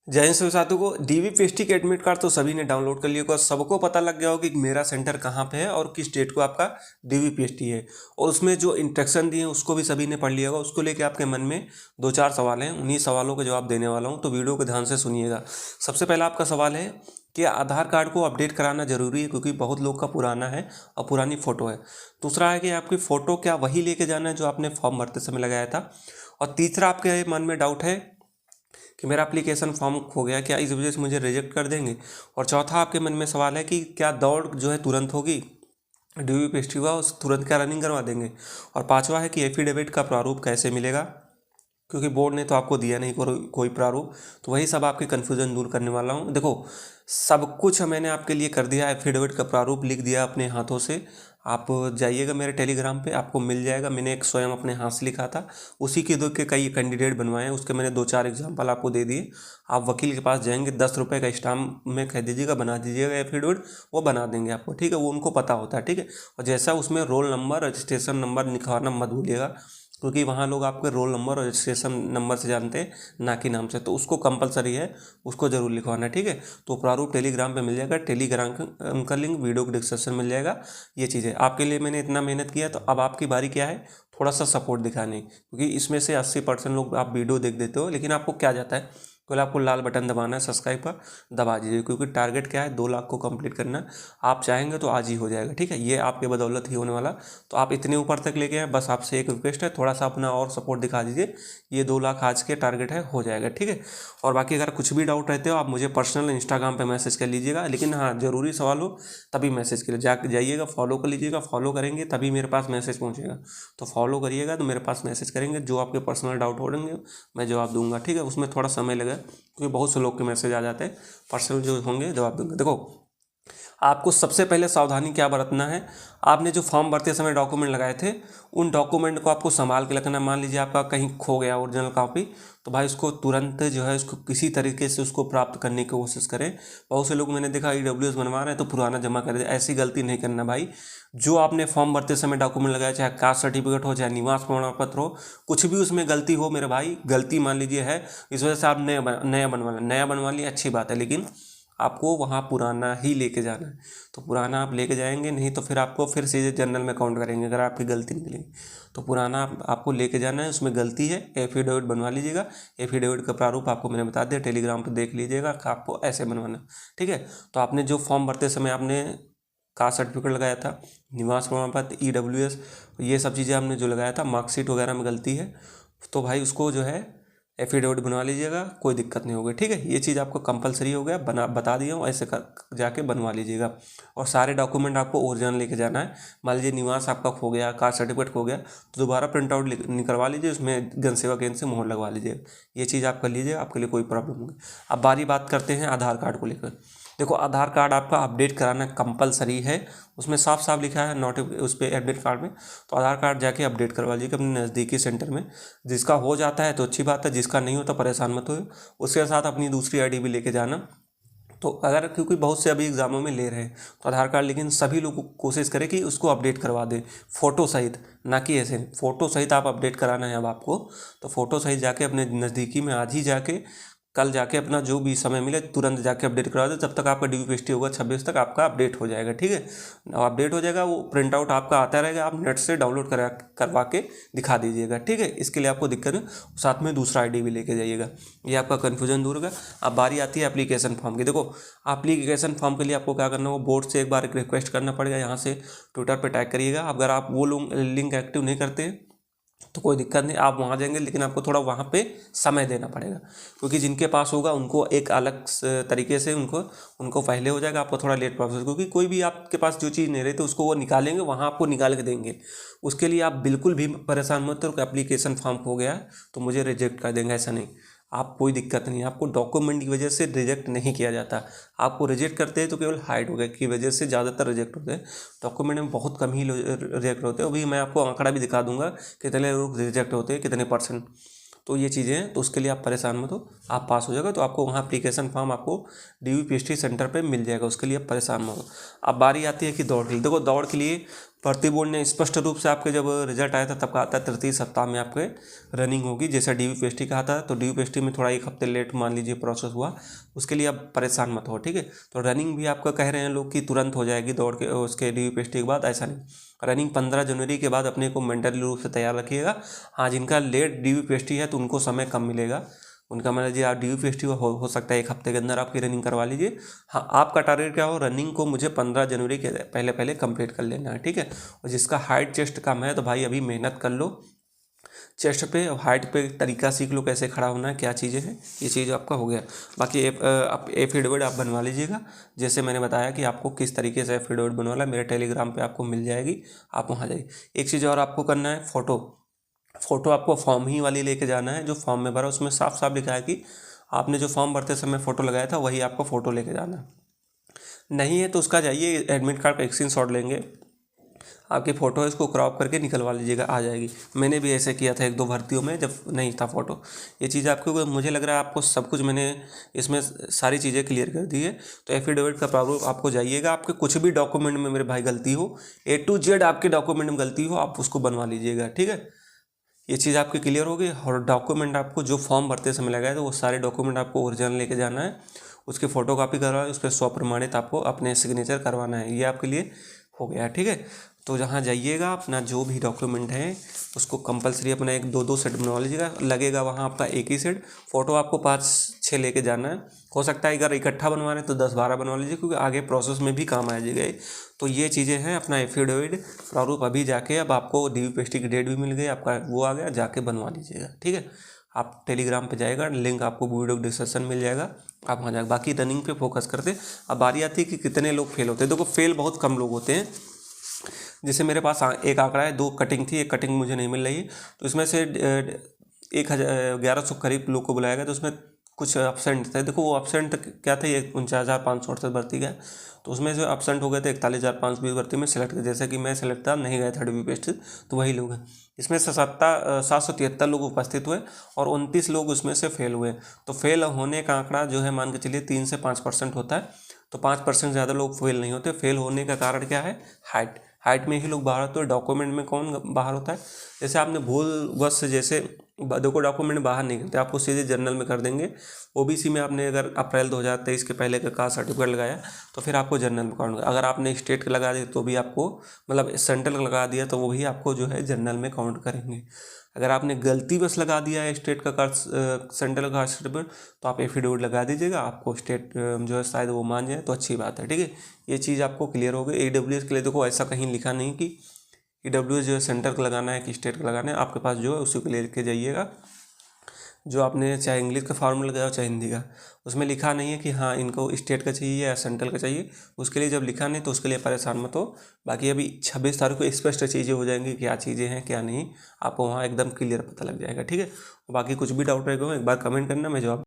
जय हिंद सभी साथियों को डीवीपीएसटी के एडमिट कार्ड तो सभी ने डाउनलोड कर लिया होगा। सबको पता लग गया होगा कि मेरा सेंटर कहाँ पे है और किस डेट को आपका डीवीपीएसटी है। और उसमें जो इंस्ट्रक्शन दिए हैं उसको भी सभी ने पढ़ लिया होगा। उसको लेके आपके मन में 2-4 सवाल हैं, उन्हीं सवालों का जवाब देने वाला हूँ, तो वीडियो को ध्यान से सुनिएगा। सबसे पहला आपका सवाल है कि आधार कार्ड को अपडेट कराना ज़रूरी है, क्योंकि बहुत लोग का पुराना है और पुरानी फ़ोटो है। दूसरा है कि आपकी फ़ोटो क्या वही लेके जाना है जो आपने फॉर्म भरते समय लगाया था। और तीसरा आपके मन में डाउट है कि मेरा एप्लीकेशन फॉर्म खो गया, क्या इस वजह से मुझे रिजेक्ट कर देंगे। और चौथा आपके मन में सवाल है कि क्या दौड़ जो है तुरंत होगी, डीवीपीएसटी हुआ उस तुरंत क्या रनिंग करवा देंगे। और पांचवा है कि एफिडेविट का प्रारूप कैसे मिलेगा, क्योंकि बोर्ड ने तो आपको दिया नहीं कोई प्रारूप। तो वही सब आपके कन्फ्यूज़न दूर करने वाला हूँ। देखो, सब कुछ मैंने आपके लिए कर दिया। एफिडेविट का प्रारूप लिख दिया अपने हाथों से। आप जाइएगा मेरे टेलीग्राम पे, आपको मिल जाएगा। मैंने एक स्वयं अपने हाथ से लिखा था, उसी के दो के कई कैंडिडेट बनवाए हैं, उसके मैंने 2-4 एग्जाम्पल आपको दे दिए। आप वकील के पास जाएंगे, 10 रुपये का स्टाम्प में कह दीजिएगा बना दीजिएगा एफिडेविट, वो बना देंगे आपको, ठीक है। वो उनको पता होता है, ठीक है। और जैसा उसमें रोल नंबर रजिस्ट्रेशन नंबर लिखवाना मत भूलिएगा, क्योंकि वहाँ लोग आपके रोल नंबर और रजिस्ट्रेशन नंबर से जानते हैं, ना कि नाम से। तो उसको कंपलसरी है, उसको ज़रूर लिखवाना है, ठीक है। तो प्रारूप टेलीग्राम पे मिल जाएगा, टेलीग्राम का लिंक वीडियो के डिस्क्रिप्शन मिल जाएगा। ये चीज़ें आपके लिए मैंने इतना मेहनत किया, तो अब आपकी बारी क्या है, थोड़ा सा सपोर्ट दिखाने, क्योंकि इसमें से 80% लोग आप वीडियो देख देते हो, लेकिन आपको क्या जाता है, केवल आपको लाल बटन दबाना है, सब्सक्राइब का दबा दीजिए, क्योंकि टारगेट क्या है, 2 लाख को कंप्लीट करना। आप चाहेंगे तो आज ही हो जाएगा, ठीक है। ये आपके बदौलत ही होने वाला। तो आप इतने ऊपर तक लेके आए, बस आपसे एक रिक्वेस्ट है, थोड़ा सा अपना और सपोर्ट दिखा दीजिए। ये 2 लाख आज के टारगेट है, हो जाएगा, ठीक है। और बाकी अगर कुछ भी डाउट रहते हो, आप मुझे पर्सनल इंस्टाग्राम पे मैसेज कर लीजिएगा, लेकिन हाँ, ज़रूरी सवाल हो तभी मैसेज करिए। जाइएगा, फॉलो कर लीजिएगा, फॉलो करेंगे तभी मेरे पास मैसेज पहुँचेगा। तो फॉलो करिएगा तो मेरे पास मैसेज करेंगे, जो आपके पर्सनल डाउट होंगे मैं जवाब दूंगा, ठीक है। उसमें थोड़ा समय लगेगा, क्योंकि बहुत से लोग के मैसेज आ जाते हैं, पर्सनल जो होंगे जवाब दूंगा। देखो, आपको सबसे पहले सावधानी क्या बरतना है, आपने जो फॉर्म भरते समय डॉक्यूमेंट लगाए थे, उन डॉक्यूमेंट को आपको संभाल के रखना। मान लीजिए आपका कहीं खो गया ओरिजिनल कॉपी, तो भाई उसको तुरंत जो है उसको किसी तरीके से उसको प्राप्त करने की कोशिश करें। बहुत से लोग मैंने देखा ईडब्ल्यूएस बनवा रहे हैं तो पुराना जमा कर दे, ऐसी गलती नहीं करना भाई। जो आपने फॉर्म भरते समय डॉक्यूमेंट लगाया, चाहे कास्ट सर्टिफिकेट हो, चाहे निवास प्रमाण पत्र हो, कुछ भी उसमें गलती हो मेरे भाई, गलती मान लीजिए है, इस वजह से आप नया बनवा लिया, अच्छी बात है, लेकिन आपको वहाँ पुराना ही लेके जाना है। तो पुराना आप लेके जाएंगे, नहीं तो फिर आपको फिर से जनरल में काउंट करेंगे अगर आपकी गलती निकलेगी। तो पुराना आपको लेके जाना है, उसमें गलती है, एफिडेविट बनवा लीजिएगा। एफिडेविट का प्रारूप आपको मैंने बता दिया, टेलीग्राम पर देख लीजिएगा कि आपको ऐसे बनवाना, ठीक है। तो आपने जो फॉर्म भरते समय आपने कास्ट सर्टिफिकेट लगाया था, निवास प्रमाण पत्र, ईडब्ल्यूएस, ये सब चीज़ें आपने जो लगाया था, मार्कशीट वगैरह में गलती है, तो भाई उसको जो है एफिडेविट बनवा लीजिएगा, कोई दिक्कत नहीं होगी, ठीक है। ये चीज़ आपको कंपलसरी हो गया, बता दिया हूँ, ऐसे कर जाके बनवा लीजिएगा। और सारे डॉक्यूमेंट आपको ओरिजिनल लेके जाना है। मान लीजिए निवास आपका खो गया, कास्ट सर्टिफिकेट खो गया, तो दोबारा प्रिंट आउट निकलवा लीजिए, उसमें जनसेवा केंद्र से मोहर लगवा लीजिए। ये चीज़ आप कर लीजिए, आपके लिए कोई प्रॉब्लम होगी। अब बारी बात करते हैं आधार कार्ड को लेकर। देखो, आधार कार्ड आपका अपडेट कराना कंपलसरी है, उसमें साफ साफ लिखा है नोटिस उस पर एडमिट कार्ड में। तो आधार कार्ड जाके अपडेट करवा लीजिए अपने नज़दीकी सेंटर में। जिसका हो जाता है तो अच्छी बात है, जिसका नहीं होता परेशान मत हो। उसके साथ अपनी दूसरी आईडी भी लेके जाना। तो अगर, क्योंकि बहुत से अभी एग्ज़ामों में ले रहे हैं तो आधार कार्ड, लेकिन सभी लोग कोशिश करें कि उसको अपडेट करवा दें फ़ोटो सहित, ना कि ऐसे फ़ोटो सहित आप अपडेट कराना है अब आपको। तो फ़ोटो सहित जाके अपने नज़दीकी में आज ही जाके, कल जाके अपना जो भी समय मिले तुरंत जाके अपडेट करवा दे। तब तक आपका डीवीपीएसटी होगा 26 तक आपका अपडेट हो जाएगा, ठीक है। अपडेट हो जाएगा, वो प्रिंट आउट आपका आता रहेगा, आप नेट से डाउनलोड करवा के दिखा दीजिएगा, ठीक है। इसके लिए आपको दिक्कत है, साथ में दूसरा आईडी भी लेके जाइएगा, ये आपका कन्फ्यूजन दूर होगा। अब बारी आती है एप्लीकेशन फॉर्म की। देखो, एप्लीकेशन फॉर्म के लिए आपको क्या करना होगा, बोर्ड से एक बार रिक्वेस्ट करना पड़ेगा, यहाँ से ट्विटर पर टैग करिएगा। अगर आप वो लिंक एक्टिव नहीं करते तो कोई दिक्कत नहीं, आप वहाँ जाएंगे, लेकिन आपको थोड़ा वहाँ पे समय देना पड़ेगा, क्योंकि जिनके पास होगा उनको एक अलग तरीके से उनको पहले हो जाएगा, आपको थोड़ा लेट प्रोसेस, क्योंकि कोई भी आपके पास जो चीज़ नहीं रहती उसको वो निकालेंगे, वहाँ आपको निकाल के देंगे। उसके लिए आप बिल्कुल भी परेशान मत हो कि एप्लीकेशन फॉर्म हो गया है तो मुझे रिजेक्ट कर देंगे, ऐसा नहीं। आप कोई दिक्कत नहीं, आपको डॉक्यूमेंट की वजह से रिजेक्ट नहीं किया जाता। आपको रिजेक्ट करते हैं तो केवल हाइट वगैरह की वजह से ज़्यादातर रिजेक्ट होते हैं, डॉक्यूमेंट में बहुत कम ही रिजेक्ट होते हैं। अभी मैं आपको आंकड़ा भी दिखा दूंगा कितने लोग रिजेक्ट होते हैं, कितने %। तो ये चीज़ें हैं, तो उसके लिए आप परेशान मत हो, आप पास हो जाएगा। तो आपको वहाँ एप्लीकेशन फॉर्म आपको डीवीपीएसटी सेंटर पे मिल जाएगा, उसके लिए आप परेशान मत हो। अब बारी आती है कि दौड़ के लिए। देखो, दौड़ के लिए भर्ती बोर्ड ने स्पष्ट रूप से आपके जब रिजल्ट आया था तब कहा था तृतीय सप्ताह में आपके रनिंग होगी, जैसा DVPST कहा था। तो DVPST में थोड़ा 1 हफ्ते लेट मान लीजिए प्रोसेस हुआ, उसके लिए आप परेशान मत हो, ठीक है। तो रनिंग भी आपका कह रहे हैं लोग कि तुरंत हो जाएगी दौड़ के उसके DVPST के बाद, ऐसा नहीं। रनिंग 15 जनवरी के बाद अपने को मेंटली रूप से तैयार रखिएगा। हाँ, जिनका लेट DVPST है तो उनको समय कम मिलेगा, उनका मान लीजिए आप DVPST हो सकता है 1 हफ्ते के अंदर आपकी रनिंग करवा लीजिए। हाँ, आपका टारगेट क्या हो, रनिंग को मुझे 15 जनवरी के पहले पहले कंप्लीट कर लेना है, ठीक है। और जिसका हाइट चेस्ट कम है तो भाई अभी मेहनत कर लो चेस्ट पे, और हाइट पे तरीका सीख लो कैसे खड़ा होना है, क्या चीज़ें हैं, ये चीज़ आपका हो गया। बाकी आप एफिडेविट आप बनवा लीजिएगा, जैसे मैंने बताया कि आपको किस तरीके से एफिडेविट बनवाना है, मेरे टेलीग्राम पे आपको मिल जाएगी, आप वहाँ जाइए। एक चीज़ और आपको करना है, फ़ोटो आपको फॉर्म ही वाली लेके जाना है, जो फॉर्म में भरा उसमें साफ साफ लिखा है कि आपने जो फॉर्म भरते समय फ़ोटो लगाया था वही आपको फ़ोटो लेके जाना है। नहीं है तो उसका जाइए एडमिट कार्ड का एक स्क्रीनशॉट लेंगे, आपकी फ़ोटो है इसको क्रॉप करके निकलवा लीजिएगा, आ जाएगी। मैंने भी ऐसे किया था 1-2 भर्तियों में जब नहीं था फ़ोटो। ये चीज़ आपको, मुझे लग रहा है आपको सब कुछ मैंने इसमें सारी चीज़ें क्लियर कर दी है। तो एफिडेविट का प्रारूप आपको जाइएगा, आपके कुछ भी डॉक्यूमेंट में मेरे भाई गलती हो, A to Z आपके डॉक्यूमेंट में गलती हो, आप उसको बनवा लीजिएगा, ठीक है। ये चीज़ आपकी क्लियर होगी। और डॉक्यूमेंट आपको जो फॉर्म भरते समय लगाए तो वो सारे डॉक्यूमेंट आपको ओरिजिनल लेके जाना है, उसकी फ़ोटोकॉपी करवाना है, उस पर स्वप्रमाणित आपको अपने सिग्नेचर करवाना है, ये आपके लिए हो गया, ठीक है। तो जहाँ जाइएगा अपना जो भी डॉक्यूमेंट है उसको कंपलसरी अपना 1-2 सेट बनवा लीजिएगा, लगेगा वहाँ आपका एक ही सेट। फ़ोटो आपको 5-6 लेके जाना है, हो सकता है अगर इकट्ठा बनवा रहे हैं तो 10-12 बनवा लीजिए, क्योंकि आगे प्रोसेस में भी काम आ जाएगा। तो ये चीज़ें हैं, अपना एफिडेविट प्रारूप अभी जाके, अब आपको DVPST की डेट भी मिल गई, आपका वो आ गया, जाके बनवा लीजिएगा, ठीक है। आप टेलीग्राम पे जाएगा, लिंक आपको वीडियो डिस्क्रिप्शन मिल जाएगा, आप वहाँ जाएगा। बाकी रनिंग पे फोकस करते। अब बारी आती है कि कितने लोग फेल होते हैं। देखो फेल बहुत कम लोग होते हैं, जैसे मेरे पास एक आंकड़ा है, 2 कटिंग थी, एक कटिंग मुझे नहीं मिल रही है, तो इसमें से 1100 करीब लोग को बुलाया गया, तो उसमें कुछ अपसेंट थे। देखो वो अपसेंट क्या थे, ये 49,568 भर्ती गया, तो उसमें से अपसेंट हो गए थे 41,520 भर्ती में सेलेक्ट, जैसे कि मैं सेलेक्ट था, नहीं गया था DVPST, तो वही लोग हैं। इसमें से 773 लोग उपस्थित हुए और 29 लोग उसमें से फेल हुए। तो फेल होने का आंकड़ा जो है मान के चलिए 3 से 5% होता है, तो 5% ज़्यादा लोग फेल नहीं होते। फेल होने का कारण क्या है, हाइट में ही लोग बाहर होते हैं। डॉक्यूमेंट में कौन बाहर होता है, जैसे आपने भूलवश से जैसे देखो डॉक्यूमेंट बाहर नहीं करते, आपको सीधे जनरल में कर देंगे। OBC में आपने अगर अप्रैल 2023 के पहले का कास्ट सर्टिफिकेट लगाया तो फिर आपको जनरल में काउंट, अगर आपने स्टेट का लगा दिया तो भी आपको, मतलब सेंट्रल का लगा दिया तो वो भी आपको जो है जनरल में काउंट करेंगे। अगर आपने गलती बस लगा दिया है स्टेट का कास्ट सेंट्रल का सर्टिफिकेट, तो आप एफिडेविट लगा दीजिएगा, आपको स्टेट जो है शायद वो मान जाए तो अच्छी बात है, ठीक है। ये चीज़ आपको क्लियर हो गई। EWS के लिए देखो ऐसा कहीं लिखा नहीं कि EWS जो है सेंटर का लगाना है कि स्टेट का लगाना है, आपके पास जो है उसी को लेके जाइएगा। जो आपने चाहे इंग्लिश का फार्मूला लगाया चाहे हिंदी का, उसमें लिखा नहीं है कि हाँ इनको स्टेट का चाहिए या सेंट्रल का चाहिए। उसके लिए जब लिखा नहीं तो उसके लिए परेशान मत हो। बाकी अभी 26 तारीख को स्पष्ट चीज़ें हो जाएंगी, क्या चीज़ें हैं क्या नहीं, आपको वहाँ एकदम क्लियर पता लग जाएगा, ठीक है। बाकी कुछ भी डाउट रहेगा एक बार कमेंट करना, मैं जवाब